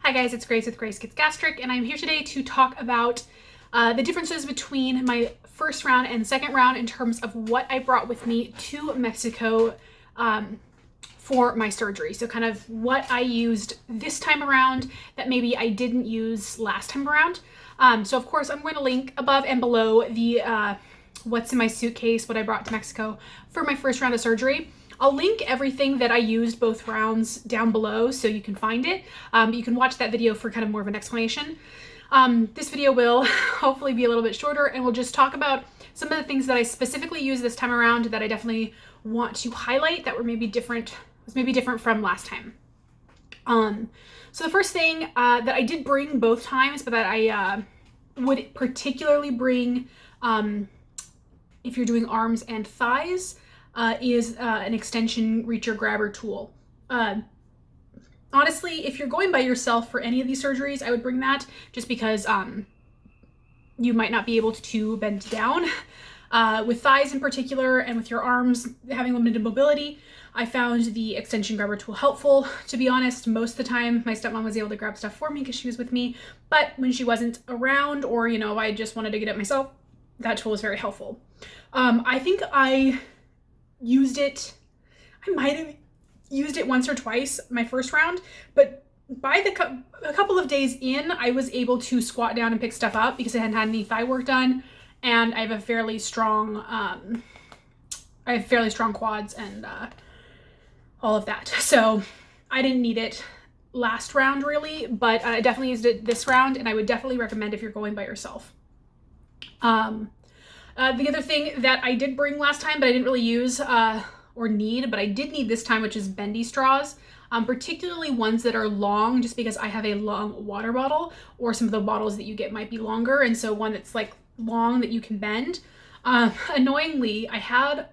Hi guys, it's Grace with Grace Gets Gastric, and I'm here today to talk about the differences between my first round and second round in terms of what I brought with me to Mexico for my surgery. So kind of what I used this time around that maybe I didn't use last time around. So of course I'm going to link above and below the what's in my suitcase, what I brought to Mexico for my first round of surgery. I'll link everything that I used both rounds down below so you can find it. You can watch that video for kind of more of an explanation. This video will hopefully be a little bit shorter, and we'll just talk about some of the things that I specifically used this time around that I definitely want to highlight that were maybe different from last time. So the first thing that I did bring both times, but that I would particularly bring if you're doing arms and thighs, is an extension reacher grabber tool. Honestly, if you're going by yourself for any of these surgeries, I would bring that just because you might not be able to bend down. With thighs in particular, and with your arms having limited mobility, I found the extension grabber tool helpful. To be honest, most of the time my stepmom was able to grab stuff for me because she was with me, but when she wasn't around, or I just wanted to get it myself, that tool was very helpful. I think I might have used it once or twice my first round, but by a couple of days in, I was able to squat down and pick stuff up because I hadn't had any thigh work done, and I have fairly strong quads and all of that. So I didn't need it last round really, but I definitely used it this round, and I would definitely recommend if you're going by yourself. The other thing that I did bring last time, but I didn't really use or need, but I did need this time, which is bendy straws, particularly ones that are long, just because I have a long water bottle, or some of the bottles that you get might be longer, and so one that's like long that you can bend. Annoyingly, I have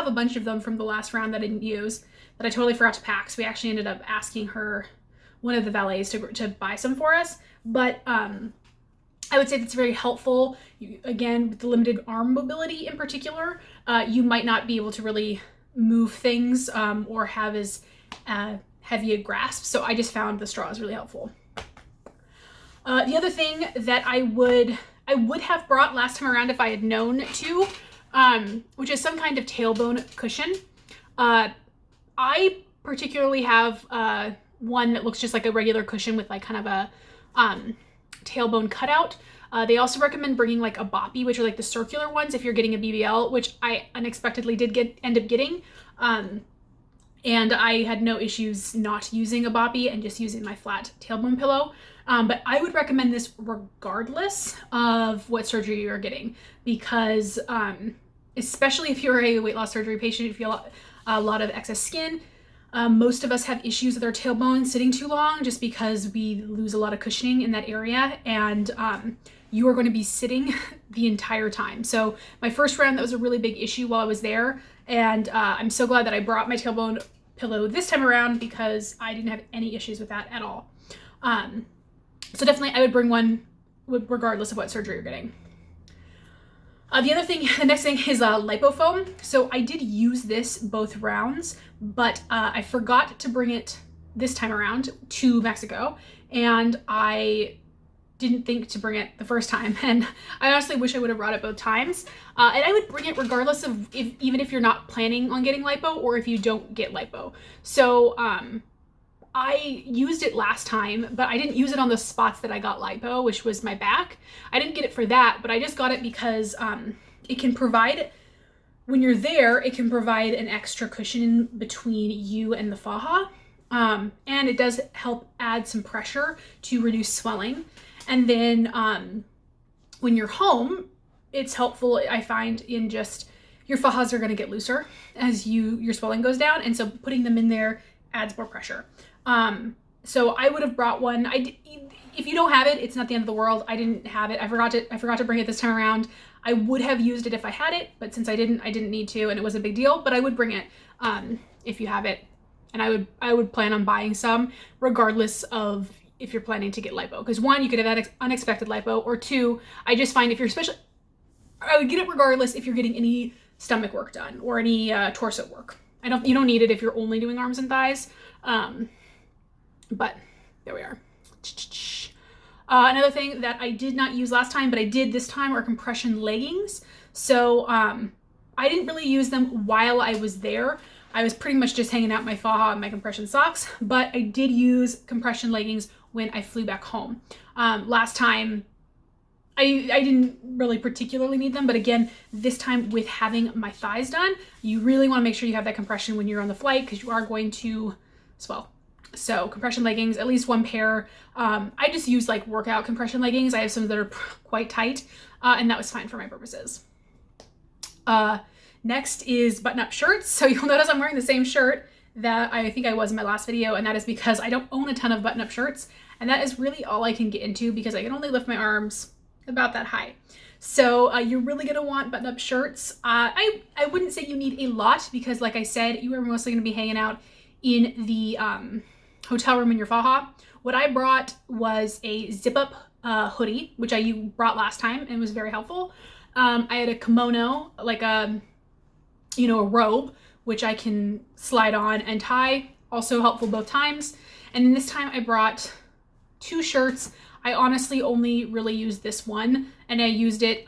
a bunch of them from the last round that I didn't use that I totally forgot to pack, so we actually ended up asking one of the valets to buy some for us, but I would say that's very helpful. Again, with the limited arm mobility in particular, you might not be able to really move things or have as heavy a grasp. So I just found the straws really helpful. The other thing that I would have brought last time around if I had known to, which is some kind of tailbone cushion. I particularly have one that looks just like a regular cushion with like kind of a tailbone cutout. They also recommend bringing like a boppy, which are like the circular ones if you're getting a BBL, which I unexpectedly did end up getting. And I had no issues not using a boppy and just using my flat tailbone pillow. But I would recommend this regardless of what surgery you're getting, because especially if you're a weight loss surgery patient, if you feel a lot of excess skin, most of us have issues with our tailbone sitting too long just because we lose a lot of cushioning in that area, and you are going to be sitting the entire time. So my first round, that was a really big issue while I was there, and I'm so glad that I brought my tailbone pillow this time around because I didn't have any issues with that at all. So definitely I would bring one regardless of what surgery you're getting. The next thing is Lipo Foam. So I did use this both rounds, but I forgot to bring it this time around to Mexico, and I didn't think to bring it the first time, and I honestly wish I would have brought it both times. And I would bring it regardless of even if you're not planning on getting lipo or if you don't get lipo. So I used it last time, but I didn't use it on the spots that I got lipo, which was my back. I didn't get it for that, but I just got it because it can provide, when you're there, it can provide an extra cushion in between you and the faja. And it does help add some pressure to reduce swelling. And then when you're home, it's helpful, I find, in just your fajas are going to get looser as your swelling goes down, and so putting them in there adds more pressure. So I would have brought one. If you don't have it, it's not the end of the world. I didn't have it. I forgot to bring it this time around. I would have used it if I had it, but since I didn't need to, and it was a big deal, but I would bring it if you have it. And I would plan on buying some regardless of if you're planning to get lipo, because one, you could have had unexpected lipo, or two, I just find I would get it regardless if you're getting any stomach work done or any torso work. You don't need it if you're only doing arms and thighs. But there we are. Another thing that I did not use last time, but I did this time, are compression leggings. So I didn't really use them while I was there. I was pretty much just hanging out in my Faja and my compression socks, but I did use compression leggings when I flew back home. Last time, I didn't really particularly need them, but again, this time with having my thighs done, you really want to make sure you have that compression when you're on the flight because you are going to swell. So compression leggings, at least one pair. I just use like workout compression leggings. I have some that are quite tight, and that was fine for my purposes. Next is button-up shirts. So you'll notice I'm wearing the same shirt that I think I was in my last video, and that is because I don't own a ton of button-up shirts, and that is really all I can get into because I can only lift my arms about that high. So you're really gonna want button-up shirts. I wouldn't say you need a lot because, like I said, you are mostly gonna be hanging out in the hotel room in your Faja. What I brought was a zip-up hoodie, which I brought last time and was very helpful. I had a kimono, like a robe, which I can slide on and tie, also helpful both times. And then this time I brought 2 shirts. I honestly only really used this one, and I used it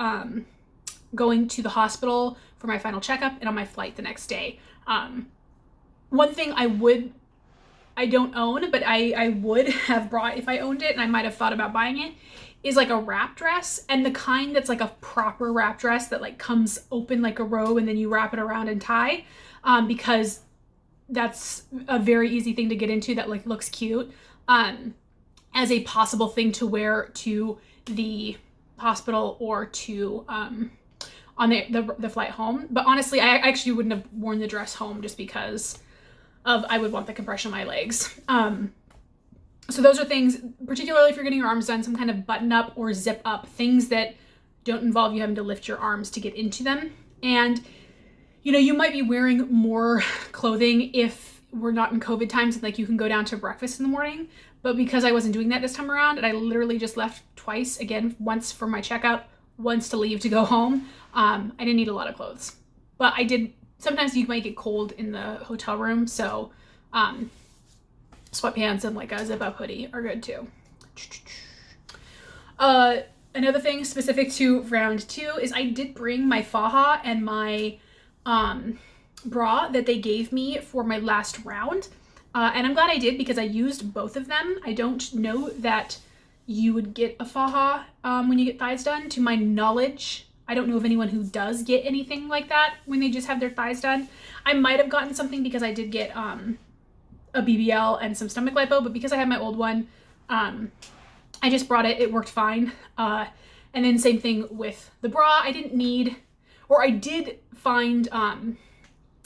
going to the hospital for my final checkup and on my flight the next day. One thing I don't own, but I would have brought if I owned it, and I might have thought about buying it, is like a wrap dress, and the kind that's like a proper wrap dress that like comes open like a robe and then you wrap it around and tie, because that's a very easy thing to get into that like looks cute, as a possible thing to wear to the hospital or to on the flight home. But honestly, I actually wouldn't have worn the dress home just because I would want the compression on my legs. So those are things, particularly if you're getting your arms done, some kind of button up or zip up, things that don't involve you having to lift your arms to get into them. And, you might be wearing more clothing if we're not in COVID times and like you can go down to breakfast in the morning. But because I wasn't doing that this time around, and I literally just left twice, again, once for my checkup, once to leave to go home, I didn't need a lot of clothes. But I did, sometimes you might get cold in the hotel room, so sweatpants and like a zip-up hoodie are good too. Another thing specific to round 2 is I did bring my Faja and my bra that they gave me for my last round. And I'm glad I did because I used both of them. I don't know that you would get a Faja when you get thighs done. To my knowledge, I don't know of anyone who does get anything like that when they just have their thighs done. I might have gotten something because I did get a BBL and some stomach lipo, but because I had my old one, I just brought it. It worked fine. And then same thing with the bra. I didn't need, or I did find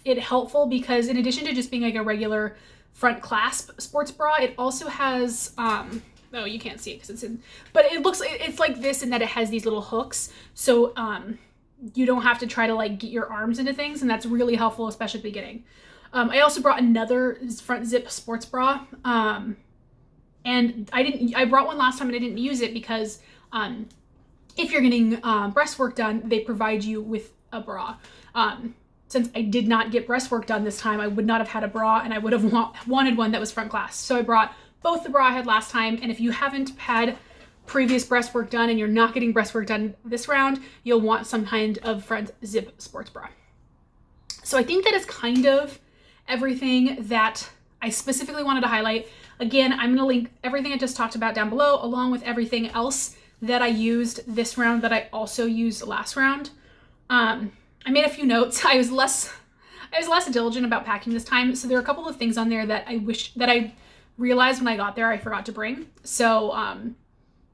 it helpful because in addition to just being like a regular front clasp sports bra, it also has, oh, you can't see it because it's in, but it's like this in that it has these little hooks. So you don't have to try to like get your arms into things, and that's really helpful, especially at the beginning. I also brought another front zip sports bra, and I brought one last time and I didn't use it because if you're getting breast work done, they provide you with a bra. Since I did not get breast work done this time, I would not have had a bra, and I would have wanted one that was front clasp. So I brought both the bra I had last time, and if you haven't had previous breast work done and you're not getting breast work done this round, you'll want some kind of front zip sports bra. So I think that is kind of everything that I specifically wanted to highlight. Again, I'm going to link everything I just talked about down below, along with everything else that I used this round that I also used last round. I made a few notes. I was less diligent about packing this time, so there are a couple of things on there that I realized when I got there I forgot to bring. So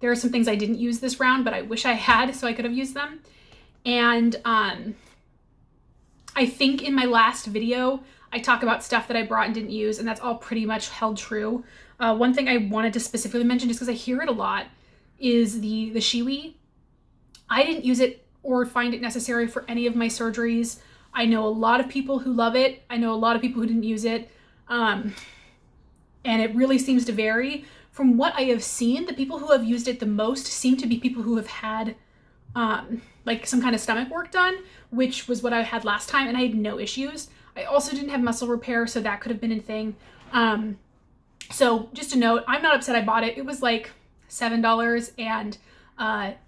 there are some things I didn't use this round, but I wish I had, so I could have used them. And I think in my last video, I talk about stuff that I brought and didn't use, and that's all pretty much held true. One thing I wanted to specifically mention, just because I hear it a lot, is the shiwi. I didn't use it or find it necessary for any of my surgeries. I know a lot of people who love it. I know a lot of people who didn't use it. And it really seems to vary. From what I have seen, the people who have used it the most seem to be people who have had like some kind of stomach work done, which was what I had last time, and I had no issues. I also didn't have muscle repair, so that could have been a thing. So just a note, I'm not upset I bought it. It was like $7, and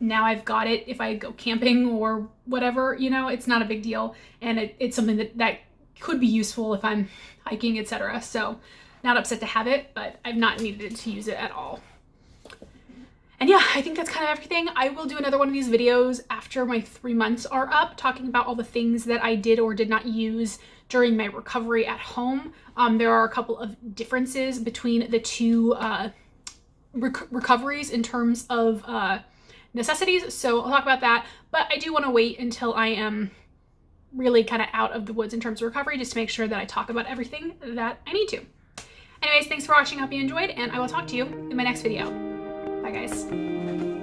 now I've got it if I go camping or whatever, you know, it's not a big deal. And it's something that could be useful if I'm hiking, etc. So not upset to have it, but I've not needed to use it at all. And yeah, I think that's kind of everything. I will do another one of these videos after my 3 months are up, talking about all the things that I did or did not use during my recovery at home. There are a couple of differences between the two recoveries in terms of necessities, so I'll talk about that. But I do want to wait until I am really kind of out of the woods in terms of recovery, just to make sure that I talk about everything that I need to. Anyways, thanks for watching. I hope you enjoyed, and I will talk to you in my next video. Bye, guys.